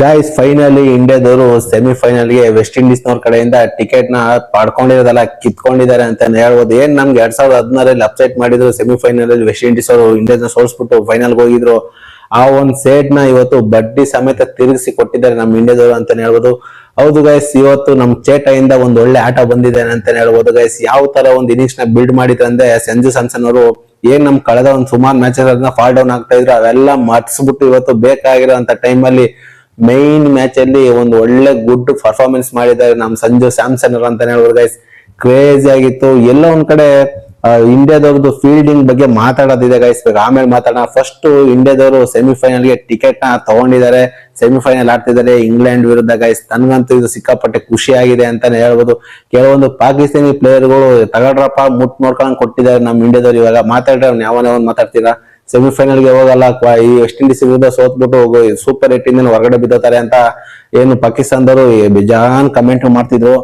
Guys finally ಇಂಡಿಯಾದವರು ಸೆಮಿಫೈನಲ್ಗೆ West Indies ನವ್ರ ಕಡೆಯಿಂದ ticket ನ ಪಡ್ಕೊಂಡಿರೋದಲ್ಲ ಕಿತ್ಕೊಂಡಿದ್ದಾರೆ ಅಂತ ಹೇಳ್ಬೋದು. ಏನ್ ನಮ್ಗೆ 2016 ಅಪ್ಸೆಟ್ ಮಾಡಿದ್ರು ಸೆಮಿಫೈನಲ್ ಅಲ್ಲಿ ವೆಸ್ಟ್ ಇಂಡೀಸ್ ಅವರು ಇಂಡಿಯಾಸ್ ಸೋಲ್ಸ್ಬಿಟ್ಟು ಫೈನಲ್ಗೆ ಹೋಗಿದ್ರು. ಆ ಒಂದ್ ಸೇಟ್ ನ ಇವತ್ತು ಬಡ್ಡಿ ಸಮೇತ ತಿರುಗಿಸಿ ಕೊಟ್ಟಿದ್ದಾರೆ ನಮ್ ಇಂಡಿಯಾದವರು ಅಂತಾನೆ ಹೇಳ್ಬೋದು. ಹೌದು ಗೈಸ್, ಇವತ್ತು ನಮ್ ಚೇಟಯಿಂದ ಒಂದ್ ಒಳ್ಳೆ ಆಟ ಬಂದಿದೆ ಅಂತಾನೆ ಹೇಳ್ಬೋದು ಗೈಸ್. ಯಾವ ತರ ಒಂದ್ ಇನ್ನಿಂಗ್ಸ್ ನ ಬಿಲ್ಡ್ ಮಾಡಿದ್ರು ಅಂದ್ರೆ ಸಂಜು ಸ್ಯಾಮ್ಸನ್ ಅವರು ಏನ್ ನಮ್ ಕಳೆದ ಒಂದ್ ಸುಮಾರು ಮ್ಯಾಚಸ್ ಅದನ್ನ ಫಾಲ್ ಡೌನ್ ಆಗ್ತಾ ಇದ್ರು ಅವೆಲ್ಲ ಮರ್ಸ್ಬಿಟ್ಟು ಇವತ್ತು ಬೇಕಾಗಿರೋ ಅಂತ ಟೈಮ್ ಅಲ್ಲಿ ಮೈನ್ ಮ್ಯಾಚ್ ಅಲ್ಲಿ ಒಂದು ಒಳ್ಳೆ ಗುಡ್ ಪರ್ಫಾರ್ಮೆನ್ಸ್ ಮಾಡಿದ್ದಾರೆ ನಮ್ ಸಂಜು ಸ್ಯಾಮ್ಸನ್ ಅಂತಾನೆ ಹೇಳ್ಬೋದು ಗೈಸ್. ಕ್ರೇಜಿ ಆಗಿತ್ತು. ಎಲ್ಲೋ ಒಂದ್ ಕಡೆ ಇಂಡಿಯಾದವ್ರದ್ದು ಫೀಲ್ಡಿಂಗ್ ಬಗ್ಗೆ ಮಾತಾಡೋದಿದೆ ಗೈಸ್, ಆಮೇಲೆ ಮಾತಾಡೋಣ. ಫಸ್ಟ್ ಇಂಡಿಯಾದವರು ಸೆಮಿಫೈನಲ್ ಗೆ ಟಿಕೆಟ್ ನ ತಗೊಂಡಿದ್ದಾರೆ, ಸೆಮಿಫೈನಲ್ ಆಡ್ತಿದ್ದಾರೆ ಇಂಗ್ಲೆಂಡ್ ವಿರುದ್ಧ ಗೈಸ್. ನನ್ಗಂತೂ ಇದು ಸಿಕ್ಕಾಪಟ್ಟೆ ಖುಷಿ ಆಗಿದೆ ಅಂತಾನೆ ಹೇಳ್ಬೋದು. ಕೆಲವೊಂದು ಪಾಕಿಸ್ತಾನಿ ಪ್ಲೇಯರ್ಗಳು ತಗಡ್ರಪ್ಪ ಮುಟ್ ನೋಡ್ಕೊಂಡ್ ಕೊಟ್ಟಿದ್ದಾರೆ ನಮ್ ಇಂಡಿಯಾದವ್ರು. ಇವಾಗ ಮಾತಾಡ್ರೆ ಯಾವನ ಮಾತಾಡ್ತೀರಾ, ಸೆಮಿಫೈನಲ್ ಗೆ ಹೋಗಲ್ಲ, ಈ ವೆಸ್ಟ್ ಇಂಡೀಸ್ ವಿರುದ್ಧ ಸೋತ್ಬಿಟ್ಟು ಸೂಪರ್ 18 ಹೊರಗಡೆ ಬಿದ್ದೋತಾರೆ ಅಂತ ಏನು ಪಾಕಿಸ್ತಾನದವರು ಬೇಜಾನ್ ಕಮೆಂಟ್ ಮಾಡ್ತಿದ್ರು.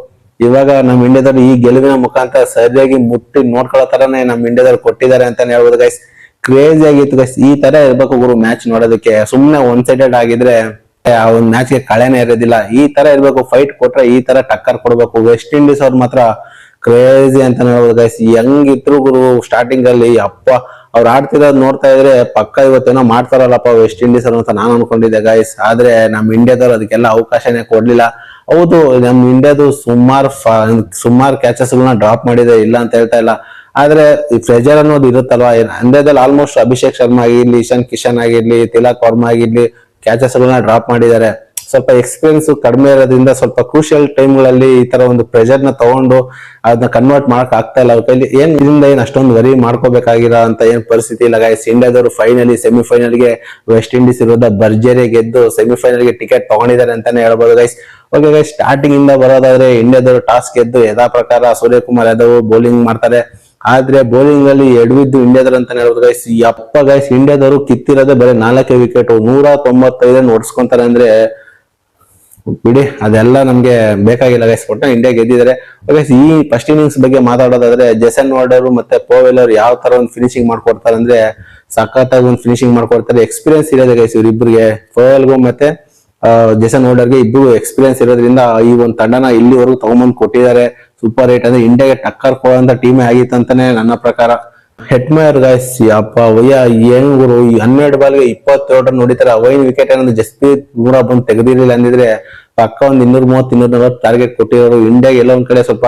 ಇವಾಗ ನಮ್ ಇಂಡಿಯಾದವ್ರು ಈ ಗೆಲುವಿನ ಮುಖಾಂತರ ಸರಿಯಾಗಿ ಮುಟ್ಟಿ ನೋಡ್ಕೊಳ್ಳೋ ತರನೇ ನಮ್ ಇಂಡಿಯಾದವ್ರು ಕೊಟ್ಟಿದ್ದಾರೆ ಅಂತಾನೆ ಹೇಳ್ಬೋದು ಗೈಸ್. ಕ್ರೇಜಿ ಆಗಿತ್ತು ಗೈಸ್. ಈ ತರ ಇರ್ಬೇಕು ಗುರು ಮ್ಯಾಚ್ ನೋಡೋದಕ್ಕೆ. ಸುಮ್ನೆ ಒನ್ ಸೈಡೆಡ್ ಆಗಿದ್ರೆ ಆ ಒಂದ್ ಮ್ಯಾಚ್ ಗೆ ಕಳೆನೇ ಇರೋದಿಲ್ಲ. ಈ ತರ ಇರ್ಬೇಕು, ಫೈಟ್ ಕೊಟ್ರೆ ಈ ತರ ಟಕ್ಕರ್ ಕೊಡ್ಬೇಕು. ವೆಸ್ಟ್ ಇಂಡೀಸ್ ಅವ್ರು ಮಾತ್ರ ಕ್ರೇಜಿ ಅಂತಾನೆ ಹೇಳ್ಬೋದು ಗೈಸ್. ಹೆಂಗಿದ್ರು ಗುರು ಸ್ಟಾರ್ಟಿಂಗ್ ಅಲ್ಲಿ ಅಪ್ಪ ಅವ್ರು ಆಡ್ತಿರೋದ್ ನೋಡ್ತಾ ಇದ್ರೆ ಪಕ್ಕ ಇವತ್ತೇನೋ ಮಾಡ್ತಾರಲ್ಲಪ್ಪ ವೆಸ್ಟ್ ಇಂಡೀಸ್ ಅಂತ ನಾನು ಅನ್ಕೊಂಡಿದ್ದೆ ಗೈಸ್. ಆದ್ರೆ ನಮ್ ಇಂಡಿಯಾದವ್ರು ಅದಕ್ಕೆಲ್ಲ ಅವಕಾಶನೇ ಕೊಡ್ಲಿಲ್ಲ. ಹೌದು, ನಮ್ ಇಂಡಿಯಾದು ಸುಮಾರು ಕ್ಯಾಚಸ್ ಗಳನ್ನ ಡ್ರಾಪ್ ಮಾಡಿದೆ, ಇಲ್ಲ ಅಂತ ಹೇಳ್ತಾ ಇಲ್ಲ. ಆದ್ರೆ ಈ ಪ್ರೆಜರ್ ಅನ್ನೋದು ಇರುತ್ತಲ್ವಾ. ಇಂಡಿಯಾದಲ್ಲಿ ಆಲ್ಮೋಸ್ಟ್ ಅಭಿಷೇಕ್ ಶರ್ಮಾ ಆಗಿರ್ಲಿ, ಇಶಾನ್ ಕಿಶನ್ ಆಗಿರ್ಲಿ, ತಿಲಕ್ ವರ್ಮಾ ಆಗಿರ್ಲಿ ಕ್ಯಾಚಸ್ ಗಳನ್ನ ಡ್ರಾಪ್ ಮಾಡಿದ್ದಾರೆ. ಸ್ವಲ್ಪ ಎಕ್ಸ್ಪೀರಿಯನ್ಸ್ ಕಡಿಮೆ ಇರೋದ್ರಿಂದ ಸ್ವಲ್ಪ ಕ್ರೂಷಿಯಲ್ ಟೈಮ್ ಗಳಲ್ಲಿ ಈ ತರ ಒಂದು ಪ್ರೆಷರ್ ನ ತಗೊಂಡು ಅದನ್ನ ಕನ್ವರ್ಟ್ ಮಾಡಕ್ ಆಗ್ತಾ ಇಲ್ಲ ಅವ್ರ ಕೈಲಿ. ಇದರಿಂದ ಏನ್ ಅಷ್ಟೊಂದು ವರಿ ಮಾಡ್ಕೋಬೇಕಾಗಿರೋ ಅಂತ ಏನ್ ಪರಿಸ್ಥಿತಿ ಇಲ್ಲ ಗೈಸ್. ಇಂಡಿಯಾದವರು ಫೈನಲಿ ಸೆಮಿಫೈನಲ್ ಗೆ ವೆಸ್ಟ್ ಇಂಡೀಸ್ ವಿರುದ್ಧ ಭರ್ಜರಿ ಗೆದ್ದು ಸೆಮಿಫೈನಲ್ ಗೆ ಟಿಕೆಟ್ ತಗೊಂಡಿದ್ದಾರೆ ಅಂತಾನೆ ಹೇಳ್ಬೋದು ಗೈಸ್. ಓಕೆ ಗೈಸ್, ಸ್ಟಾರ್ಟಿಂಗ್ ಇಂದ ಬರೋದಾದ್ರೆ ಇಂಡಿಯಾದವರು ಟಾಸ್ ಗೆದ್ದು ಯಥಾ ಪ್ರಕಾರ ಸೂರ್ಯಕುಮಾರ್ ಯಾದವ್ ಬೌಲಿಂಗ್ ಮಾಡ್ತಾರೆ. ಆದ್ರೆ ಬೌಲಿಂಗ್ ಅಲ್ಲಿ ಎಡವಿದ್ದು ಇಂಡಿಯಾದವ್ರು ಅಂತಾನೆ ಹೇಳ್ಬೋದು ಗೈಸ್. ಯಪ್ಪ ಗೈಸ್, ಇಂಡಿಯಾದವರು ಕಿತ್ತಿರೋದೇ ಬರೀ 4 ವಿಕೆಟ್, 195 ಹೊಡ್ಸ್ಕೊಂತಾರೆ ಅಂದ್ರೆ ಬಿಡಿ, ಅದೆಲ್ಲ ನಮ್ಗೆ ಬೇಕಾಗಿಲ್ಲ ಗೈಸ್. ಒಟ್ಟ ಇಂಡಿಯಾ ಗೆದ್ದಿದ್ದಾರೆ. ಈ ಫಸ್ಟ್ ಇನ್ನಿಂಗ್ಸ್ ಬಗ್ಗೆ ಮಾತಾಡೋದಾದ್ರೆ ಜೇಸನ್ ವಾರ್ಡರ್ ಮತ್ತೆ ಪೋವೆಲ್ ಅವರು ಯಾವ ತರ ಒಂದು ಫಿನಿಶಿಂಗ್ ಮಾಡ್ಕೊಡ್ತಾರೆ ಅಂದ್ರೆ ಸಖತ್ತಾಗಿ ಒಂದು ಫಿನಿಶಿಂಗ್ ಮಾಡ್ಕೊಡ್ತಾರೆ. ಎಕ್ಸ್ಪೀರಿಯನ್ಸ್ ಇರೋದೇ ಗೈಸ್ ಇವ್ರಿಬ್ರಿಗೆ, ಪೋವೆಲ್ಗೂ ಮತ್ತೆ ಜೇಸನ್ ವಾರ್ಡರ್ಗೆ ಇಬ್ರು ಎಕ್ಸ್ಪೀರಿಯನ್ಸ್ ಇರೋದ್ರಿಂದ ಈ ಒಂದು ತಂಡನ ಇಲ್ಲಿವರೆಗೂ ತಗೊಂಬಂದ್ ಕೊಟ್ಟಿದ್ದಾರೆ. ಸೂಪರ್ 8 ಅಂದ್ರೆ ಇಂಡಿಯಾಗೆ ಟಕ್ಕರ್ ಕೊಡುವಂತ ಟೀಮೇ ಆಗಿತ್ತು ಅಂತಾನೆ ನನ್ನ ಪ್ರಕಾರ. ಹೆಟ್ಮಯರ್ ಗೈಸ್, ಯಪ್ಪ ವಯ್ಯ ಏನ್ ಗುರು, ಈ 12 ಬಾಲ್ಗೆ 27 ರನ್ ನೋಡಿತಾರೆ. ಅವೈನ್ ವಿಕೆಟ್ ಏನಂದ್ರೆ ಜಸ್ಪ್ರೀತ್ ಬೂಮ್ರಾ ಬಂದು ತೆಗೆದಿರಲಿಲ್ಲ ಅಂದಿದ್ರೆ ಪಕ್ಕ ಒಂದು 230-240 ಟಾರ್ಗೆಟ್ ಕೊಟ್ಟಿರೋರು. ಇಂಡಿಯಾಗೆ ಎಲ್ಲ ಒಂದ್ ಕಡೆ ಸ್ವಲ್ಪ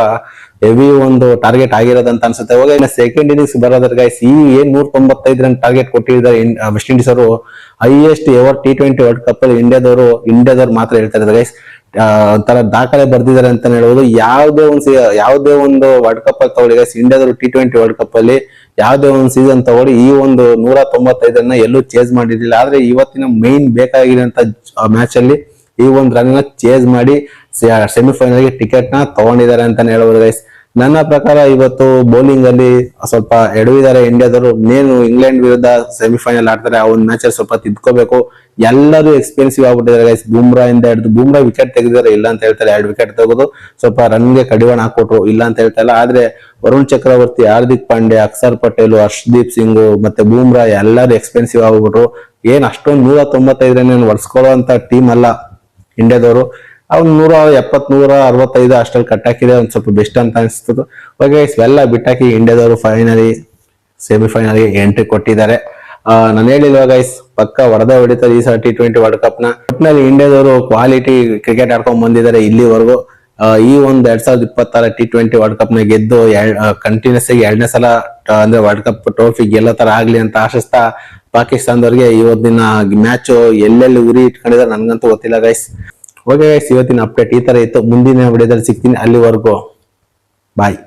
ಹೆವಿ ಒಂದು ಟಾರ್ಗೆಟ್ ಆಗಿರೋದಂತ ಅನ್ಸುತ್ತೆ. ಇವಾಗ ಸೆಕೆಂಡ್ ಇನ್ನಿಂಗ್ಸ್ ಬರೋದ್ರ ಗೈಸ್, ಈ ಏನ್ 195 ರನ್ ಟಾರ್ಗೆಟ್ ಕೊಟ್ಟಿದ್ದಾರೆ ವೆಸ್ಟ್ ಇಂಡೀಸ್ ಅವರು. Highest ever T20 world cup ಅಲ್ಲಿ ಇಂಡಿಯಾದವರು ಮಾತ್ರ ಹೇಳ್ತಾ ಇದ್ದಾರೆ ಗೈಸ್. ಒಂಥರ ದಾಖಲೆ ಬರ್ದಿದ್ದಾರೆ ಅಂತಾನೆ ಹೇಳ್ಬೋದು. ಯಾವುದೇ ಒಂದು ವರ್ಲ್ಡ್ ಕಪ್ ಅಲ್ಲಿ ತಗೊಳ್ಳಿ ಗೈಸ್, ಇಂಡಿಯಾದವರು T20 ವರ್ಲ್ಡ್ ಕಪ್ ಅಲ್ಲಿ ಯಾವುದೇ ಒಂದು ಸೀಸನ್ ತಗೊಳ್ಳಿ ಈ ಒಂದು 195 ಎಲ್ಲೂ ಚೇಸ್ ಮಾಡಿರ್ಲಿಲ್ಲ. ಆದ್ರೆ ಇವತ್ತಿನ ಮೈನ್ ಬೇಕಾಗಿರೋಂತ ಮ್ಯಾಚ್ ಅಲ್ಲಿ ಈ ಒಂದು ರನ್ ಚೇಸ್ ಮಾಡಿ ಸೆಮಿಫೈನಲ್ ಗೆ ಟಿಕೆಟ್ ನ ತಗೊಂಡಿದ್ದಾರೆ ಅಂತಾನೆ ಹೇಳ್ಬೋದು ಗೈಸ್. ನನ್ನ ಪ್ರಕಾರ ಇವತ್ತು ಬೌಲಿಂಗ್ ಅಲ್ಲಿ ಸ್ವಲ್ಪ ಎಡವಿದ್ದಾರೆ ಇಂಡಿಯಾದವರು. ನೇನು ಇಂಗ್ಲೆಂಡ್ ವಿರುದ್ಧ ಸೆಮಿಫೈನಲ್ ಆಡ್ತಾರೆ, ಆ ಒಂದು ಮ್ಯಾಚ್ ಅಲ್ಲಿ ಸ್ವಲ್ಪ ತಿದ್ಕೋಬೇಕು. ಎಲ್ಲರೂ ಎಕ್ಸ್ಪೆನ್ಸಿವ್ ಆಗ್ಬಿಟ್ಟಿದ್ದಾರೆ ಗೈಸ್. ಬೂಮ್ರಾ ಇಂದ ಹಿಡಿದು ಬೂಮ್ರಾ ವಿಕೆಟ್ ತೆಗೆದಿದ್ದಾರೆ, ಇಲ್ಲ ಅಂತ ಹೇಳ್ತಾರೆ. 2 ವಿಕೆಟ್ ತೆಗೆದು ಸ್ವಲ್ಪ ರನ್ಗೆ ಕಡಿವಾಣ ಹಾಕೊಟ್ರು, ಇಲ್ಲ ಅಂತ ಹೇಳ್ತಾ ಇಲ್ಲ. ಆದ್ರೆ ವರುಣ್ ಚಕ್ರವರ್ತಿ, ಹಾರ್ದಿಕ್ ಪಾಂಡ್ಯ, ಅಕ್ಷರ್ ಪಟೇಲ್, ಹರ್ಷದೀಪ್ ಸಿಂಗ್ ಮತ್ತೆ ಬೂಮ್ರಾ ಎಲ್ಲರೂ ಎಕ್ಸ್ಪೆನ್ಸಿವ್ ಆಗ್ಬಿಟ್ರು. ಏನ್ ಅಷ್ಟೊಂದು 195 ರನ್ ಒಡ್ಸ್ಕೊಳ್ಳುವಂತ ಟೀಮ್ ಅಲ್ಲ ಇಂಡಿಯಾದವರು. ಅವ್ನು 170, 165 ಅಷ್ಟಲ್ಲಿ ಕಟ್ಟಾಕಿದೆ, ಒಂದ್ ಸ್ವಲ್ಪ ಬೆಸ್ಟ್ ಅಂತ ಅನಿಸ್ತದೆ. ಓಕೆ ಇವೆಲ್ಲ ಬಿಟ್ಟಾಕಿ ಇಂಡಿಯಾದವರು ಸೆಮಿಫೈನಲ್ ಗೆ ಎಂಟ್ರಿ ಕೊಟ್ಟಿದ್ದಾರೆ. ನಾನು ಹೇಳಿಲ್ವಾ ಗೈಸ್, ಪಕ್ಕ ಹೊಡಿತಾರೆ ಈ ಸಲ T20 ವರ್ಲ್ಡ್ ಕಪ್ ನ. ಒಟ್ಟಿನಲ್ಲಿ ಇಂಡಿಯಾದವರು ಕ್ವಾಲಿಟಿ ಕ್ರಿಕೆಟ್ ಆಡ್ಕೊಂಡ್ ಬಂದಿದ್ದಾರೆ ಇಲ್ಲಿವರೆಗೂ. ಈ ಒಂದು 2026 T20 ವರ್ಲ್ಡ್ ಕಪ್ ನ ಗೆದ್ದು ಕಂಟಿನ್ಯೂಸ್ ಆಗಿ 2ನೇ ಸಲ ಅಂದ್ರೆ ವರ್ಲ್ಡ್ ಕಪ್ ಟ್ರೋಫಿ ಗೆಲ್ಲೋ ತರ ಆಗ್ಲಿ ಅಂತ ಆಶಿಸ್ತಾ ಪಾಕಿಸ್ತಾನದವ್ರಿಗೆ ಇವತ್ತಿನ ಮ್ಯಾಚ್ ಎಲ್ಲೆಲ್ಲಿ ಉರಿ ಇಟ್ಕೊಂಡಿದ್ದಾರೆ ನನ್ಗಂತೂ ಗೊತ್ತಿಲ್ಲ ಗೈಸ್. ಓಕೆ ಗೈಸ್, ಇವತ್ತಿನ ಅಪ್ಡೇಟ್ ಈ ತರ ಇತ್ತು. ಮುಂದಿನ ವಿಡಿಯೋದಲ್ಲಿ ಸಿಗ್ತೀನಿ. ಅಲ್ಲಿವರೆಗೂ ಬಾಯ್.